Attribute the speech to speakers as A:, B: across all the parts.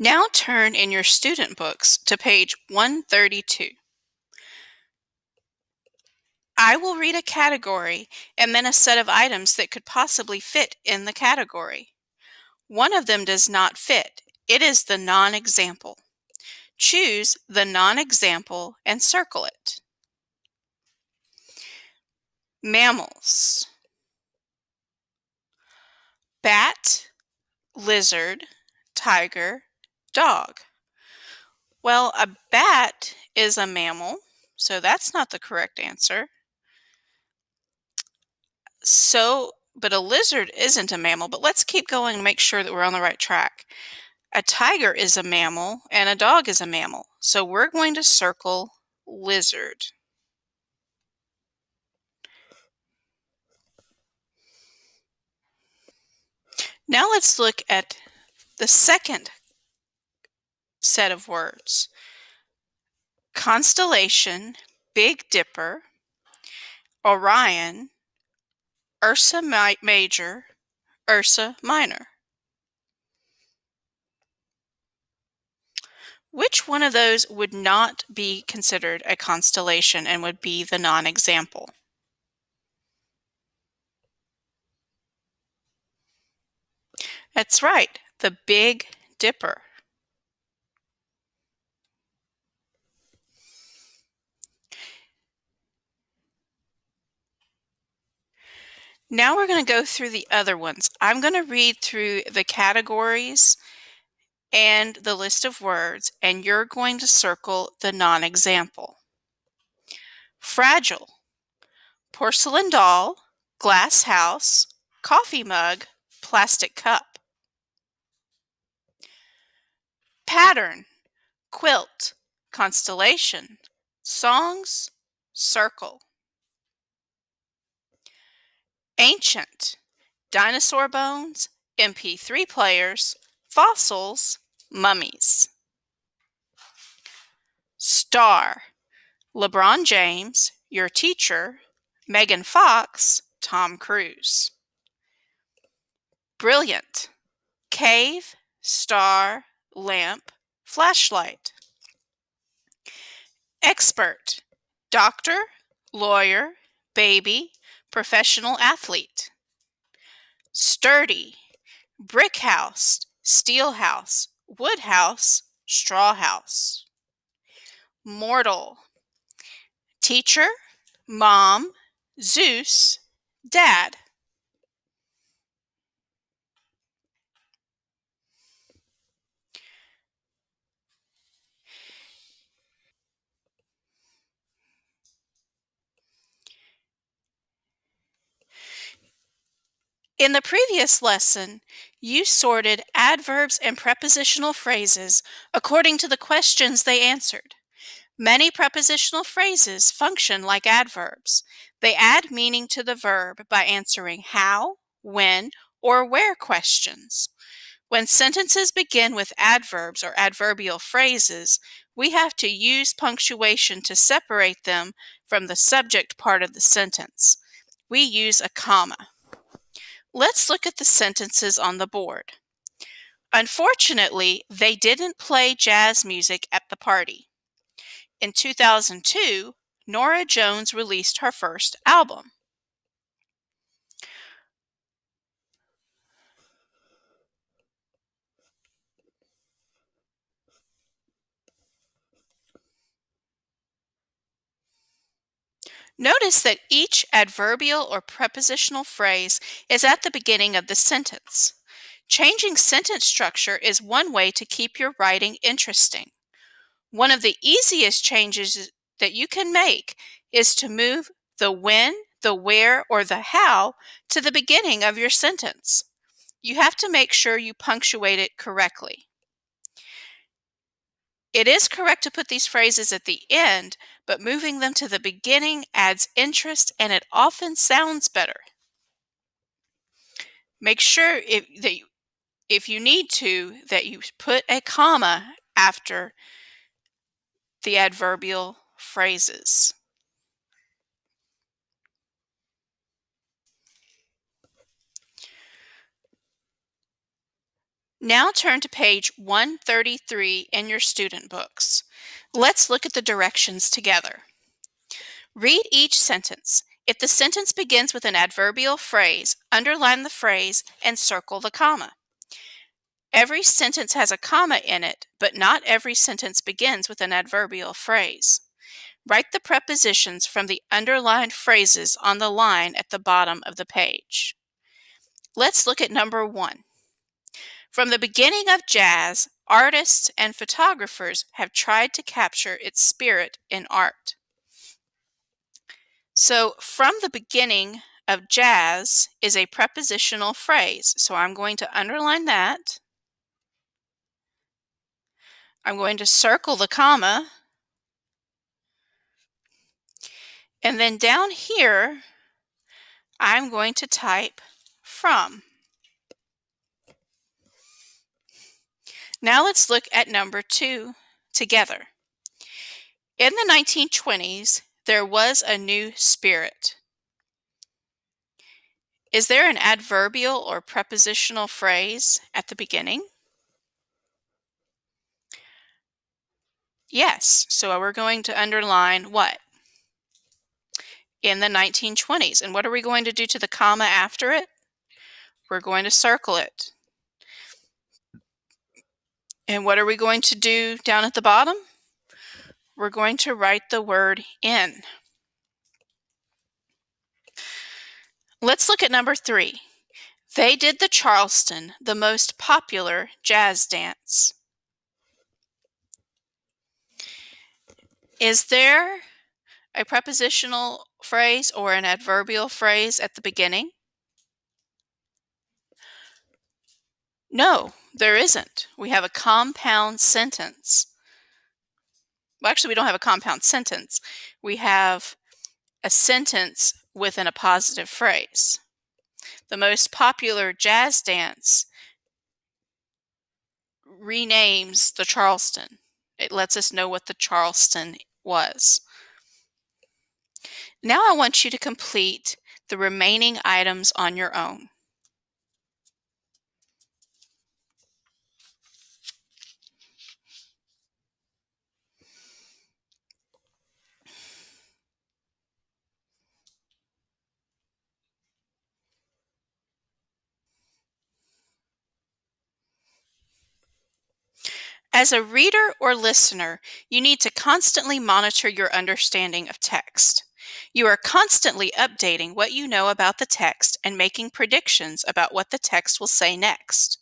A: Now turn in your student books to page 132. I will read a category and then a set of items that could possibly fit in the category. One of them does not fit. It is the non-example. Choose the non-example and circle it. Mammals. Bat, lizard, tiger, dog. Well, a bat is a mammal, so that's not the correct answer. But a lizard isn't a mammal, but let's keep going and make sure that we're on the right track. A tiger is a mammal and a dog is a mammal, so we're going to circle lizard. Now let's look at the second set of words. Constellation, Big Dipper, Orion, Ursa Major, Ursa Minor. Which one of those would not be considered a constellation and would be the non-example? That's right, the Big Dipper. Now we're going to go through the other ones. I'm going to read through the categories and the list of words, and you're going to circle the non-example. Fragile, porcelain doll, glass house, coffee mug, plastic cup. Pattern, quilt, constellation, songs, circle. Ancient, dinosaur bones, MP3 players, fossils, mummies. Star, LeBron James, your teacher, Megan Fox, Tom Cruise. Brilliant, cave, star, lamp, flashlight. Expert, doctor, lawyer, baby, professional athlete. Sturdy, brick house, steel house, wood house, straw house. Mortal, teacher, mom, Zeus, dad. In the previous lesson, you sorted adverbs and prepositional phrases according to the questions they answered. Many prepositional phrases function like adverbs. They add meaning to the verb by answering how, when, or where questions. When sentences begin with adverbs or adverbial phrases, we have to use punctuation to separate them from the subject part of the sentence. We use a comma. Let's look at the sentences on the board. Unfortunately, they didn't play jazz music at the party. In 2002, Norah Jones released her first album. Notice that each adverbial or prepositional phrase is at the beginning of the sentence. Changing sentence structure is one way to keep your writing interesting. One of the easiest changes that you can make is to move the when, the where, or the how to the beginning of your sentence. You have to make sure you punctuate it correctly. It is correct to put these phrases at the end, but moving them to the beginning adds interest and it often sounds better. Make sure if you need to, that you put a comma after the adverbial phrases. Now turn to page 133 in your student books. Let's look at the directions together. Read each sentence. If the sentence begins with an adverbial phrase, underline the phrase and circle the comma. Every sentence has a comma in it, but not every sentence begins with an adverbial phrase. Write the prepositions from the underlined phrases on the line at the bottom of the page. Let's look at number 1. From the beginning of jazz, artists and photographers have tried to capture its spirit in art. So, from the beginning of jazz is a prepositional phrase. So I'm going to underline that. I'm going to circle the comma. And then down here, I'm going to type from. Now let's look at number 2 together. In the 1920s, there was a new spirit. Is there an adverbial or prepositional phrase at the beginning? Yes, so we're going to underline what? In the 1920s. And what are we going to do to the comma after it? We're going to circle it. And what are we going to do down at the bottom? We're going to write the word in. Let's look at number 3. They did the Charleston, the most popular jazz dance. Is there a prepositional phrase or an adverbial phrase at the beginning? No, there isn't. We have a compound sentence. Well, actually, we don't have a compound sentence. We have a sentence within a positive phrase. The most popular jazz dance renames the Charleston. It lets us know what the Charleston was. Now I want you to complete the remaining items on your own. As a reader or listener, you need to constantly monitor your understanding of text. You are constantly updating what you know about the text and making predictions about what the text will say next.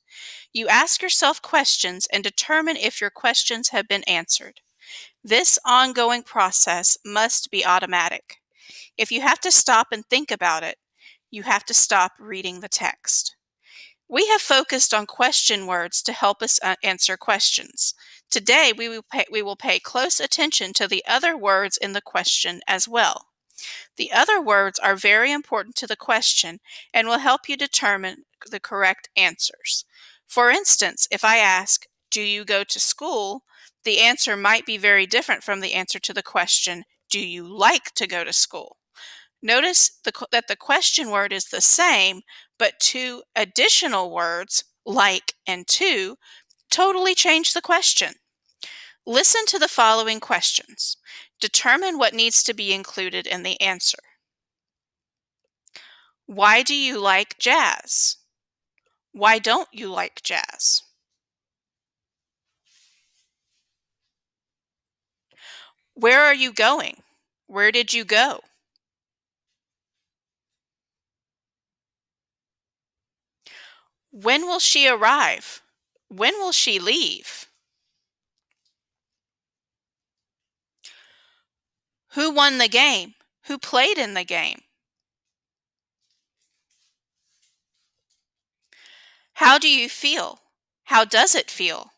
A: You ask yourself questions and determine if your questions have been answered. This ongoing process must be automatic. If you have to stop and think about it, you have to stop reading the text. We have focused on question words to help us answer questions. Today, we will pay close attention to the other words in the question as well. The other words are very important to the question and will help you determine the correct answers. For instance, if I ask, "Do you go to school?" the answer might be very different from the answer to the question, "Do you like to go to school?" Notice that the question word is the same, but 2 additional words, like and to, totally change the question. Listen to the following questions. Determine what needs to be included in the answer. Why do you like jazz? Why don't you like jazz? Where are you going? Where did you go? When will she arrive? When will she leave? Who won the game? Who played in the game? How do you feel? How does it feel?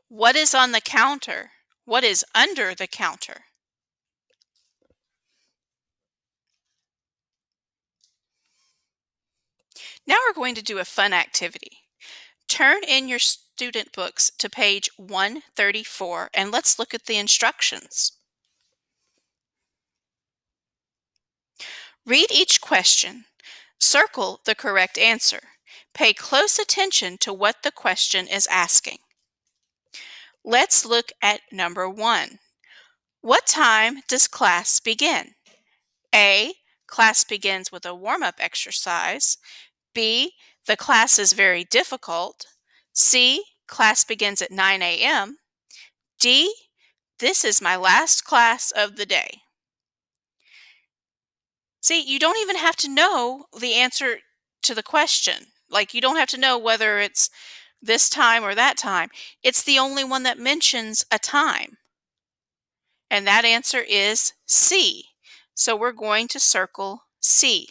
A: What is on the counter? What is under the counter? Now we're going to do a fun activity. Turn in your student books to page 134 and let's look at the instructions. Read each question. Circle the correct answer. Pay close attention to what the question is asking. Let's look at number 1. What time does class begin? A. Class begins with a warm-up exercise. B. The class is very difficult. C. Class begins at 9 a.m. D. This is my last class of the day. See, you don't even have to know the answer to the question. Like, you don't have to know whether it's this time or that time. It's the only one that mentions a time. And that answer is C. So we're going to circle C.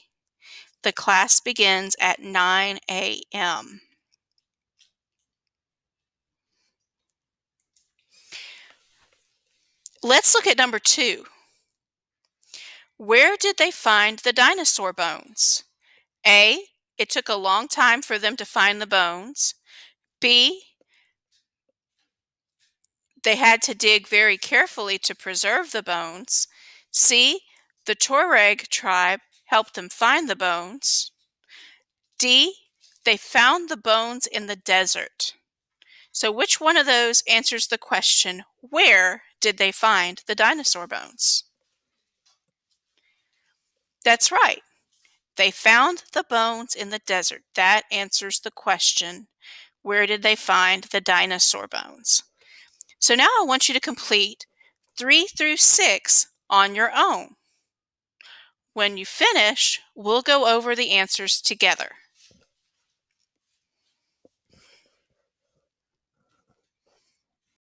A: The class begins at 9 a.m. Let's look at number 2. Where did they find the dinosaur bones? A. It took a long time for them to find the bones. B. They had to dig very carefully to preserve the bones. C. The Tuareg tribe helped them find the bones. D. They found the bones in the desert. So which one of those answers the question, where did they find the dinosaur bones? That's right. They found the bones in the desert. That answers the question, where did they find the dinosaur bones? So now I want you to complete 3 through 6 on your own. When you finish, we'll go over the answers together.